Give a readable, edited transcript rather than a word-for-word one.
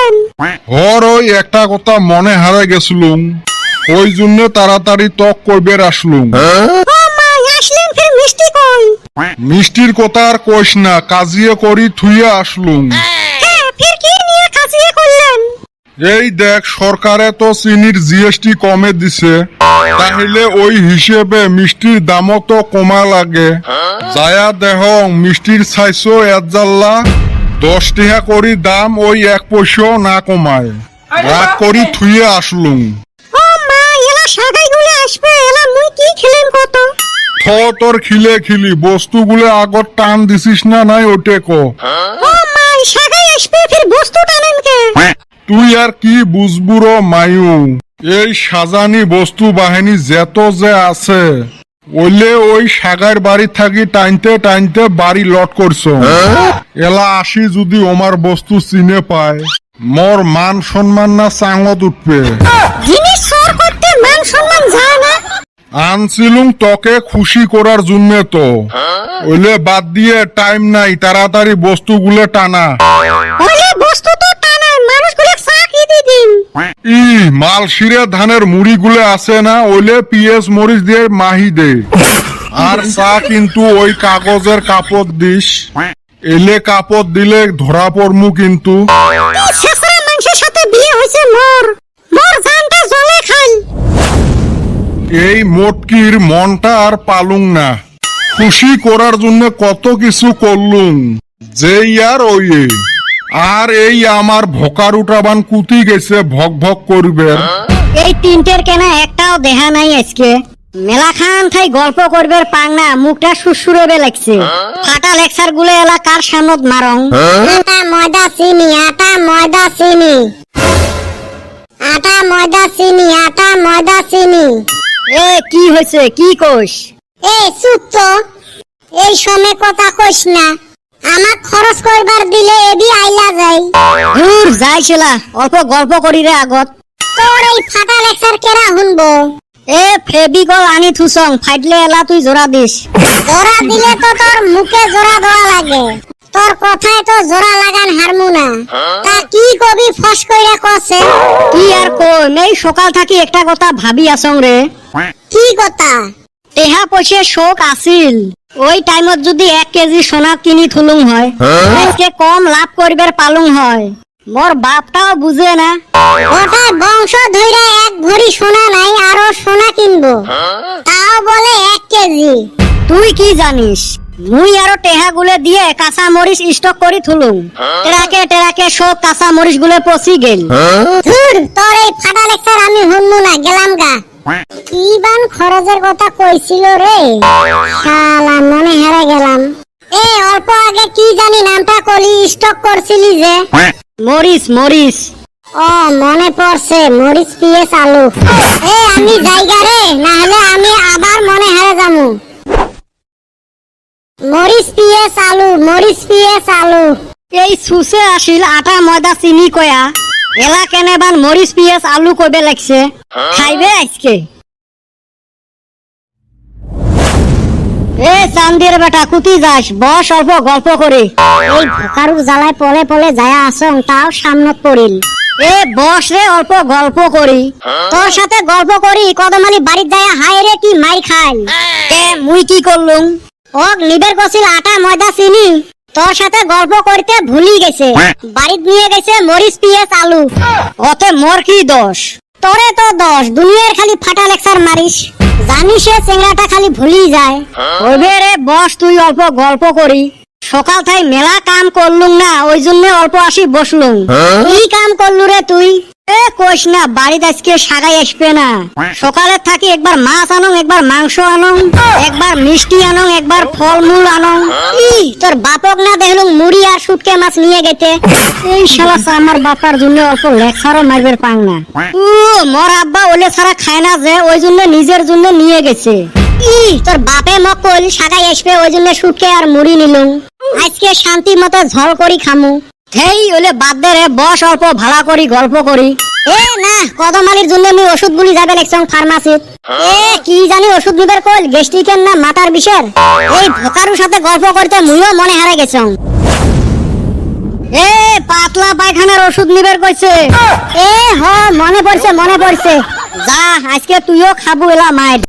করলেন? ওই একটা কথা মনে হারে গেছিলুম, ওই জন্য তাড়াতাড়ি তক কইবের আসলুম। ও মা, আসলেন ফির মিষ্টি কই? মিষ্টির কথা আর কইস না, কাজিয়ে করি থুইয়া আসলুম। হ্যাঁ, ফির কি নিয়ে কাজিয়ে করলেন? এই দেখ, সরকারে তো চিনির জিএসটি কমে দিছে, তাহলে ওই হিসেবে মিষ্টির দামও তো কমা লাগে। যায়া দেহ মিষ্টির চাইছো এজাল্লা 10 টাকা করি দাম, ওই 1 পয়সাও না কমায়। রাগ করি থুইয়া আসলুম। ও মা, এলা সাগাই গুলো আসবে, এলা মুই কি খেলেন কত? তোর খিলে খিলি বস্তুগুলো আগত টান দিছিস না নাই ওটে ক। ও মা, সাগাই আসবে ফির বস্তু টানেন কে? তুই আর কি বুঝবুর মায়ু, এই সাজানি বস্তু বাহিনী যেত যে আছে, ওইলে ওই সাগার বাড়ি থাকি টাইনতে টাইনতে বাড়ি লট করছ। এলা আসি যদি ওমার বস্তু চিনে পায়, মোর মান সম্মান না চাঙত উঠবে। জিনিস সর করতে মান সম্মান যায় না। আনছিলুম তোকে খুশি করার জন্য তো, ওইলে বাদ দিয়ে টাইম নাই, তাড়াতাড়ি বস্তুগুলো টানা। ওইলে বস্তু তো টানায়, মানুষগুলো চা কি দিন? ই মালশিরা ধানের মুড়িগুলো আছে না, ওইলে পিএস মরিচ দিয়ে মাহি দে। আর চা কিন্তু ওই কাগজের কাপড় দিস, এলে কাপড় দিলে ধরা পড়মু কিন্তু। ছেসরা মানুষের সাথে বিয়ে হয়েছে মোর, মোর জানটা জলে খাই। এই মোটকির মনটা আর পালুং না, খুশি করার জন্য কত কিছু করলুম, যেই আর ওই। আর এই আমার ভকার উঠাবান কুতি গেছে ভক ভক করবে। এই তিনটের কেনা একটাও দেহা নাই আজকে। মেলা খান থাই গল্প করবে পাং না, মুখটা সুসুরবে লাগছে। ফাটা লেকচার গুলো এলাকার সামনত মারং। আটা ময়দা চিনি, আটা ময়দা চিনি, আটা ময়দা চিনি, আটা ময়দা চিনি। এ কি হয়েছে, কি কইস? এ চুপ তো, এই সময় কথা কইস না। আমার খরচ করবার দিলে এবি আইলা যাই। দূর যাইছিলা, অল্প গল্প করি রে আগত। তোর এই ফাটা লেকচার কেরা শুনবো? এ ফেবিকল আনি থুসং, ফাইটলে এলা তুই জোড়া দিস। জোড়া দিলে তো তোর মুখে জোড়া দেওয়া লাগে, তোর কথায় তো জোড়া লাগান হারমু না। তা কি কবি ফস কইরা কছে? কি আর কই, এই সকাল থাকি একটা কথা ভাবি আসং রে। কি কথা? টেহা পয়সা শোক আছিল, ওই টাইমত যদি 1 কেজি সোনা কিনি থুলুং হয়, আজকে কম লাভ করিবার পালুং হয়। মোর বাপটাও বুঝে না, ওটা বংশ ধইরা 1 ভরি সোনা নাই, আরো সোনা কিনবো, তাও বলে 1 কেজি। তুই কি জানিস, মুই আরো টেহা গুলে দিয়ে কাঁচা মরিচ স্টক করি থুলুং। টেরাকে টেরাকে সব কাঁচা মরিচ গুলে পচি গেল। ধুর, তোর এই ফাটা লেকচার আমি শুনবো না, গেলাম গা। কি বান খরচের কথা কইছিল রে, শালা মনে হেরে গেলাম। এ অল্প আগে কি জানি নামটা কলি স্টক করছিলি যে? মরিচ মরিচ। ও মনে পড়ছে, মরিচ পিএস আলু। এ আমি জায়গা রে, না হলে আমি আবার মনে হেরে যামু। মরিচ পিএস আলু, মরিচ পিএস আলু। এই সুসে আসিল আটা ময়দা চিনি কয়া, এলা কেনে বান মরিচ পিএস আলু কইবে লাগছে। খাইবে আজকে? এ চান্দির বেটা, কুতি যাস, বস অল্প গল্প করি। এই ভোকারুর জ্বালায় পলে পলে যায়া আসং, তাও সামনত পড়িল। এ বস রে, অল্প গল্প করি। তোর সাথে গল্প করি কদমালি বাড়ির যায়া হায় রে কি মাই খাইল। এ মুই কি করলুম? ওক নিবের কছিল আটা ময়দা চিনি, তোর সাথে গল্প করতে ভুলি গেছে, বাড়িত নিয়ে গেছে মরিচ পিএস আলু। ওতে মোর কি দোষ? তোরে তো দোষ, দুনিয়ার খালি ফাটা লেকচার মারিস, জানিস চেংড়াটা খালি ভুলি যায়। ওইবে রে বস, তুই অল্প গল্প করি। সকাল থাই মেলা কাম করলুম না, ওই জন্য অল্প আসি বসলুম। কি কাম করলু রে তুই? এ কইস না, বাড়িত আজকে সাগাই আসবে না। সকালে থাকি একবার মাছ আনং, একবার মাংস আনং, একবার মিষ্টি আনং, একবার ফলমূল আনং। তোর বাপক না দেখলুম মুড়ি আর শুটকে মাছ নিয়ে গেছে। এই শালা আমার বাপার জন্য অল্প লেকচারও মারবের পাং না। মোর আব্বা ওলে ছাড়া খায় না যে, ওই জন্য নিজের জন্য নিয়ে গেছে। তোর বাপে মক কইল সাগাই আসবে, ওই জন্য শুটকে আর মুড়ি নিলুম। আজকে শান্তি মতো ঝল করি খামু। হেই ওলে বাদ দে রে, বস অল্প ভাড়া করি গল্প করি। এ না, কদমালির জন্য আমি ওষুধ গুলি যাবে লেখছং ফার্মাসিত। এ কি জানি ওষুধ নিবার কইল, গ্যাস্ট্রিকের না মাথার বিষের। এই ভোকারুর সাথে গল্প করতে মুইও মনে হারে গেছং। এ পাত পাতলা পায়খানার ওষুধ নিবের কইছে। এ হ মনে পড়ছে যা আজকে তুইও খাবো এলা মায়ের।